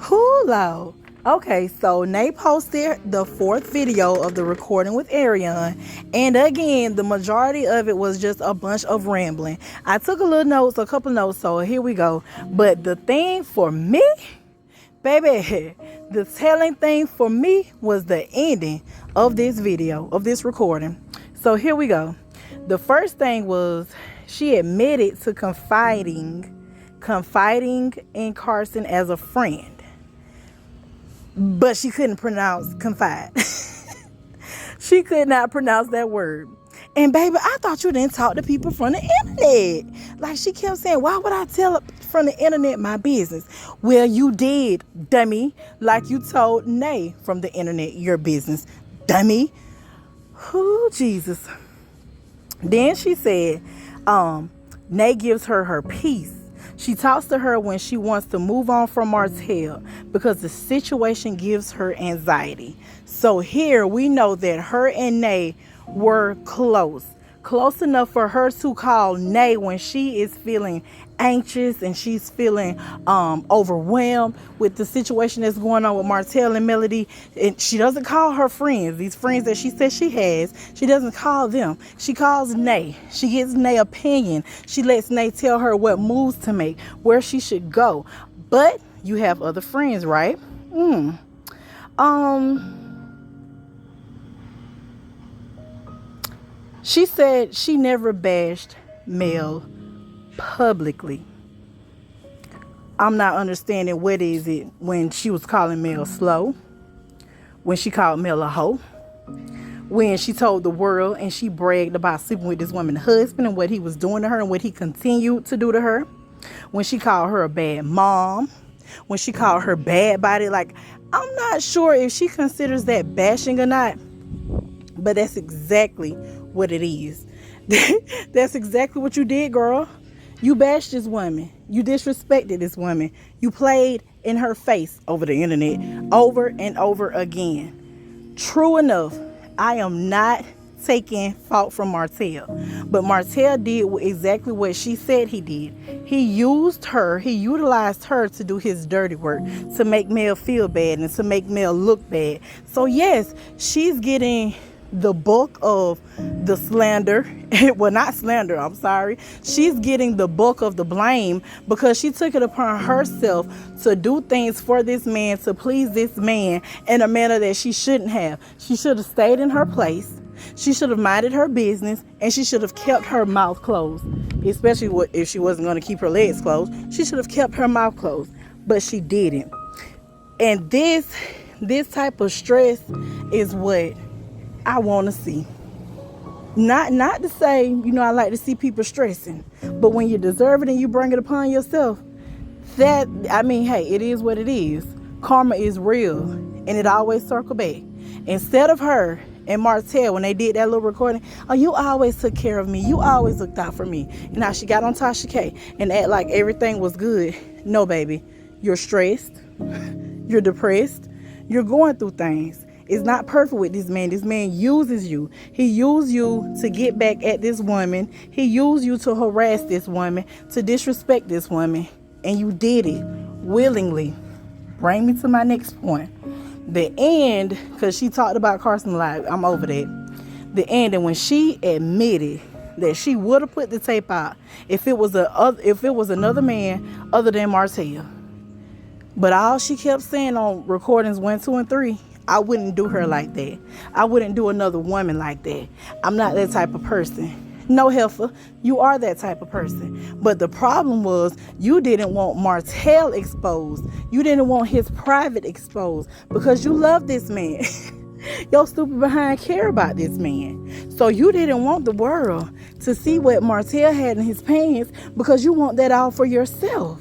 Hulu. Okay, so Nay posted the fourth video of the recording with Arionne, and again, the majority of it was just a bunch of rambling. I took a couple notes, so here we go. But the thing for me, baby, the telling thing for me was the ending of this video, of this recording. So here we go. The first thing was she admitted to confiding in Carson as a friend. But she couldn't pronounce confide. She could not pronounce that word. And baby, I thought you didn't talk to people from the internet. Like she kept saying, why would I tell from the internet my business? Well, you did, dummy. Like you told Nay from the internet your business, dummy. Oh, Jesus. Then she said, Nay gives her peace. She talks to her when she wants to move on from Martell because the situation gives her anxiety. So here we know that her and Nay were close enough for her to call Nay when she is feeling anxious and she's feeling overwhelmed with the situation that's going on with Martell and Melody. And she doesn't call her friends, these friends that she says she has. She doesn't call them. She calls Nay. She gets Nay opinion. She lets Nay tell her what moves to make, where she should go. But you have other friends, right? She said she never bashed Mel publicly. I'm not understanding what is it when she was calling Mel slow, when she called Mel a hoe, when she told the world and she bragged about sleeping with this woman's husband and what he was doing to her and what he continued to do to her, when she called her a bad mom, when she called her bad body. Like, I'm not sure if she considers that bashing or not, but that's exactly what it is. That's exactly what you did, girl. You bashed this woman. You disrespected this woman. You played in her face over the internet over and over again. True enough, I am not taking fault from Martell, but Martell did exactly what she said he did. He utilized her to do his dirty work, to make Mel feel bad and to make Mel look bad. So yes, she's getting the bulk of the slander. Well, not slander, I'm sorry. She's getting the bulk of the blame because she took it upon herself to do things for this man, to please this man in a manner that she shouldn't have. She should have stayed in her place. She should have minded her business, and she should have kept her mouth closed, especially if she wasn't going to keep her legs closed. She should have kept her mouth closed, but she didn't. And this type of stress is what I want to see. Not to say, I like to see people stressing, but when you deserve it and you bring it upon yourself, hey, it is what it is. Karma is real, and it always circle back. Instead of her and Martell, when they did that little recording, oh, you always took care of me. You always looked out for me. And now she got on Tasha K and act like everything was good. No, baby. You're stressed. You're depressed. You're going through things. It's not perfect with this man. This man uses you. He used you to get back at this woman. He used you to harass this woman, to disrespect this woman. And you did it willingly. Bring me to my next point. The end, because she talked about Carson Live. I'm over that. The end, and when she admitted that she would have put the tape out if it was another man other than Martell. But all she kept saying on recordings 1, 2, and 3, I wouldn't do her like that. I wouldn't do another woman like that. I'm not that type of person. No, Heifer, you are that type of person. But the problem was you didn't want Martell exposed. You didn't want his private exposed because you love this man. Your stupid behind care about this man. So you didn't want the world to see what Martell had in his pants because you want that all for yourself.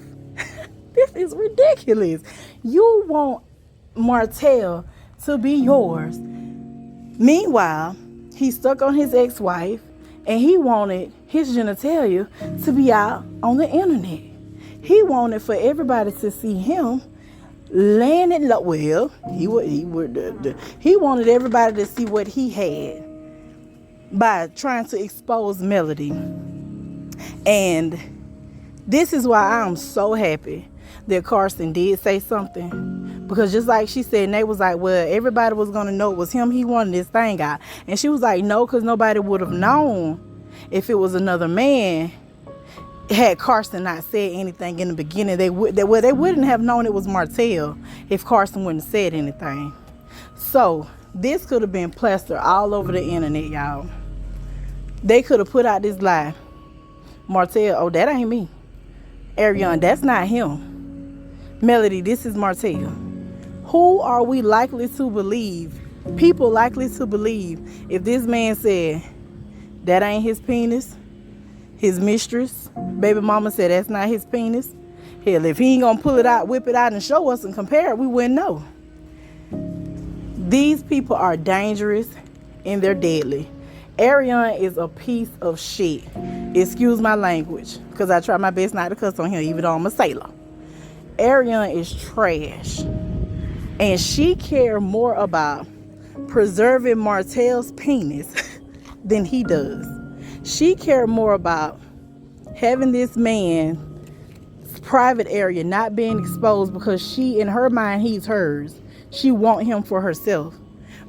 This is ridiculous. You want Martell to be yours. Meanwhile, he's stuck on his ex-wife and he wanted his genitalia to be out on the internet. He wanted for everybody to see him laying it low. Well, he wanted everybody to see what he had by trying to expose Melody. And this is why I'm so happy that Carson did say something? Because just like she said, Nate was like, well, everybody was going to know it was him. He wanted this thing out. And she was like, no, because nobody would have known if it was another man. Had Carson not said anything in the beginning, they wouldn't have known it was Martell if Carson wouldn't have said anything. So this could have been plastered all over the internet, y'all. They could have put out this lie. Martell, oh, that ain't me. Arionne, that's not him. Melody, this is Martell. Who are we likely to believe? People likely to believe if this man said that ain't his penis, his mistress, baby mama said that's not his penis. Hell, if he ain't gonna pull it out, whip it out and show us and compare it, we wouldn't know. These people are dangerous and they're deadly. Arionne is a piece of shit. Excuse my language, because I try my best not to cuss on him, even though I'm a sailor. Arionne is trash. And she cared more about preserving Martell's penis than he does. She cared more about having this man's private area not being exposed because she, in her mind, he's hers. She want him for herself.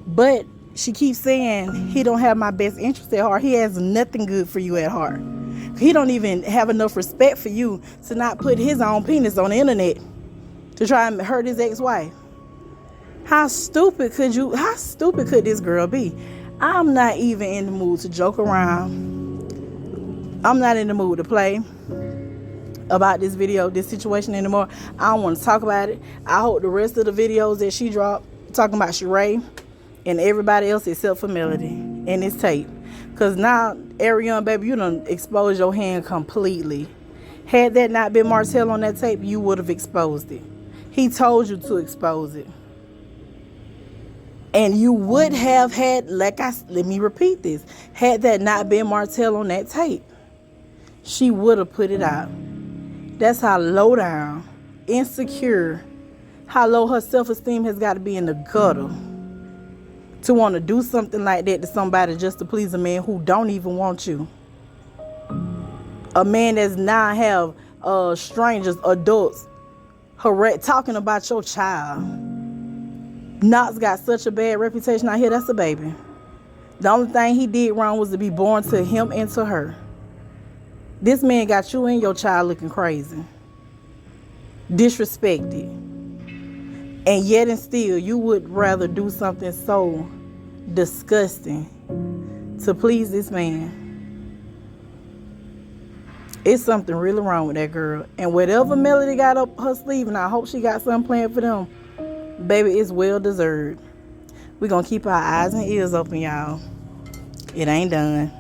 But she keeps saying he don't have my best interest at heart. He has nothing good for you at heart. He don't even have enough respect for you to not put his own penis on the internet to try and hurt his ex-wife. How stupid could this girl be? I'm not even in the mood to joke around. I'm not in the mood to play about this situation anymore. I don't want to talk about it. I hope the rest of the videos that she dropped talking about Sheree and everybody else except for Melody and this tape. Because now, Arionne, baby, you done exposed your hand completely. Had that not been Martell on that tape, you would have exposed it. He told you to expose it. And you would have had, let me repeat this, had that not been Martell on that tape, she would have put it out. That's how low down, insecure, how low her self-esteem has got to be in the gutter to want to do something like that to somebody just to please a man who don't even want you. A man that's now have strangers, adults, talking about your child. Knox got such a bad reputation out here. That's a baby. The only thing he did wrong was to be born to him and to her. This man got you and your child looking crazy, disrespected, and yet and still you would rather do something so disgusting to please this man. It's something really wrong with that girl. And whatever Melody got up her sleeve, and I hope she got something planned for them, baby, it's well deserved. We're going to keep our eyes and ears open, y'all. It ain't done.